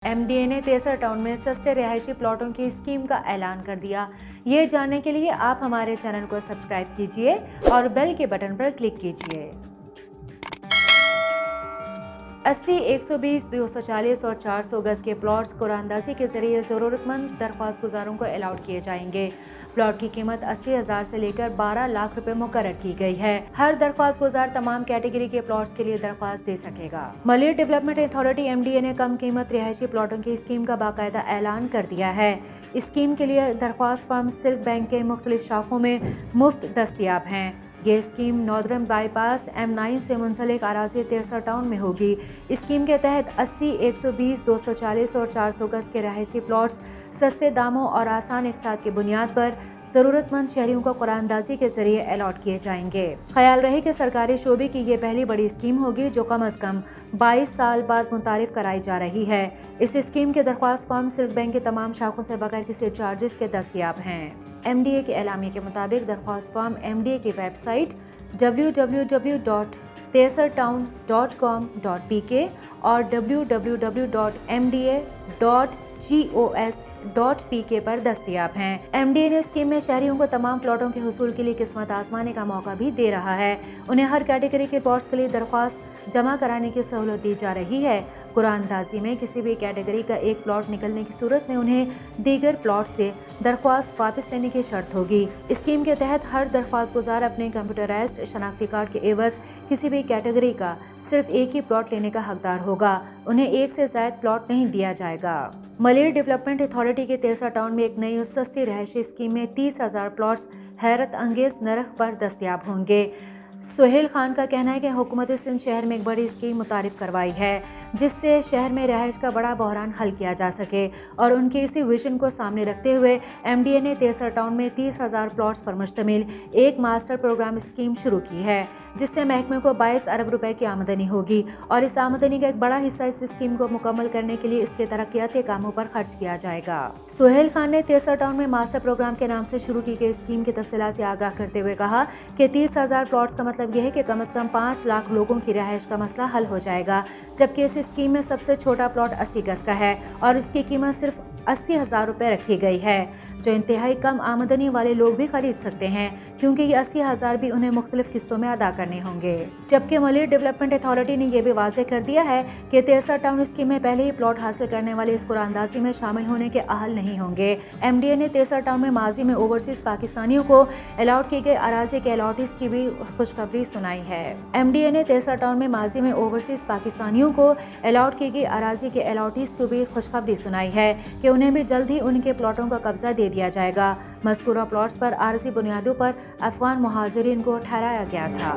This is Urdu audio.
ایم ڈی اے نے 63 ٹاؤن میں سستے رہائشی پلاٹوں کی اسکیم کا اعلان کر دیا۔ یہ جاننے کے لیے آپ ہمارے چینل کو سبسکرائب کیجئے اور بیل کے بٹن پر کلک کیجئے۔ 80، 120، 240 اور 400 گز کے پلاٹس قرعہ اندازی کے ذریعے ضرورت مند درخواست گزاروں کو الاٹ کیے جائیں گے۔ پلاٹ کی قیمت 80,000 سے لے کر 12 لاکھ روپے مقرر کی گئی ہے۔ ہر درخواست گزار تمام کیٹیگری کے پلاٹس کے لیے درخواست دے سکے گا۔ Malir development authority M D A نے کم قیمت رہائشی پلاٹوں کی اسکیم کا باقاعدہ اعلان کر دیا ہے۔ اسکیم کے لیے درخواست فارم سلک بینک کے مختلف شاخوں میں مفت دستیاب ہیں۔ یہ scheme northern by pass M9 سے منسلک اراضی 63 ٹاؤن میں ہوگی۔ اسکیم کے تحت 80، 120، 240 اور 400 گز کے رہائشی پلاٹس سستے داموں اور آسان اقساط کی بنیاد پر ضرورت مند شہریوں کو قرعہ اندازی کے ذریعے الاٹ کیے جائیں گے۔ خیال رہے کہ سرکاری شعبے کی یہ پہلی بڑی اسکیم ہوگی جو کم از کم 22 سال بعد متعارف کرائی جا رہی ہے۔ اس اسکیم کے درخواست فارم سلک بینک کے تمام شاخوں سے بغیر کسی چارجز کے دستیاب ہیں۔ ایم ڈی اے کے اعلامیے کے مطابق درخواست فارم ایم ڈی اے کی ویب سائٹ www.63town.com.pk اور www.mda.gos.pk پر دستیاب ہیں۔ ایم ڈی اے نے اسکیم میں شہریوں کو تمام پلاٹوں کے حصول کے لیے قسمت آزمانے کا موقع بھی دے رہا ہے۔ انہیں ہر کیٹیگری کے پلاٹس کے لیے درخواست جمع کرانے کی سہولت دی جا رہی ہے۔ قرعہ اندازی میں کسی بھی کیٹیگری کا ایک پلاٹ نکلنے کی صورت میں انہیں دیگر پلاٹ سے درخواست واپس لینے کی شرط ہوگی۔ اسکیم کے تحت ہر درخواست گزار اپنے کمپیوٹرائزڈ شناختی کارڈ کے عوض کسی بھی کیٹیگری کا صرف ایک ہی پلاٹ لینے کا حقدار ہوگا۔ انہیں ایک سے زائد پلاٹ نہیں دیا جائے گا۔ ملیر ڈیولپمنٹ اتھارٹی کے 63 ٹاؤن میں ایک نئی اور سستی رہائشی اسکیم میں 30,000 پلاٹس حیرت انگیز نرخ پر دستیاب ہوں گے۔ سہیل خان کا کہنا ہے کہ حکومت سندھ شہر میں ایک بڑی اسکیم متعارف کروائی ہے جس سے شہر میں رہائش کا بڑا بحران حل کیا جا سکے، اور ان کے اسی ویژن کو سامنے رکھتے ہوئے ایم ڈی اے نے 63 ٹاؤن میں 30,000 پلاٹس پر مشتمل ایک ماسٹر پروگرام اسکیم شروع کی ہے جس سے محکمے کو 22 ارب روپے کی آمدنی ہوگی، اور اس آمدنی کا ایک بڑا حصہ اس اسکیم کو مکمل کرنے کے لیے اس کے ترقیاتی کاموں پر خرچ کیا جائے گا۔ سہیل خان نے 63 ٹاؤن میں ماسٹر پروگرام کے نام سے شروع کی گئی اسکیم کی تفصیلات سے آگاہ کرتے ہوئے کہا کہ 30,000 پلاٹس کا مطلب یہ ہے کہ کم از کم 5 لاکھ لوگوں کی رہائش کا مسئلہ حل ہو جائے گا، جبکہ اس اسکیم میں سب سے چھوٹا پلاٹ 80 گز کا ہے اور اس کی قیمت صرف 80,000 روپے رکھی گئی ہے، جو انتہائی کم آمدنی والے لوگ بھی خرید سکتے ہیں کیونکہ یہ 80,000 بھی انہیں مختلف قسطوں میں ادا کرنے ہوں گے۔ جبکہ ملیر ڈیولپمنٹ اتھارٹی نے یہ بھی واضح کر دیا ہے کہ 63 ٹاؤن اسکیم میں پہلے ہی پلاٹ حاصل کرنے والے اس قرعہ اندازی میں شامل ہونے کے اہل نہیں ہوں گے۔ ایم ڈی اے نے 63 ٹاؤن میں ماضی میں اوورسیز پاکستانیوں کو الاٹ کی گئی اراضی کے الاٹیز کی بھی خوشخبری سنائی ہے۔ ایم ڈی اے نے 63 ٹاؤن میں ماضی میں اوورسیز پاکستانیوں کو الاٹ کی گئی اراضی کے الاٹیز کو بھی خوشخبری سنائی ہے کہ انہیں بھی جلد ہی ان کے پلاٹوں کا قبضہ دے دیا جائے گا۔ مذکورہ پلاٹس پر عارضی بنیادوں پر افغان مہاجرین کو ٹھہرایا گیا تھا۔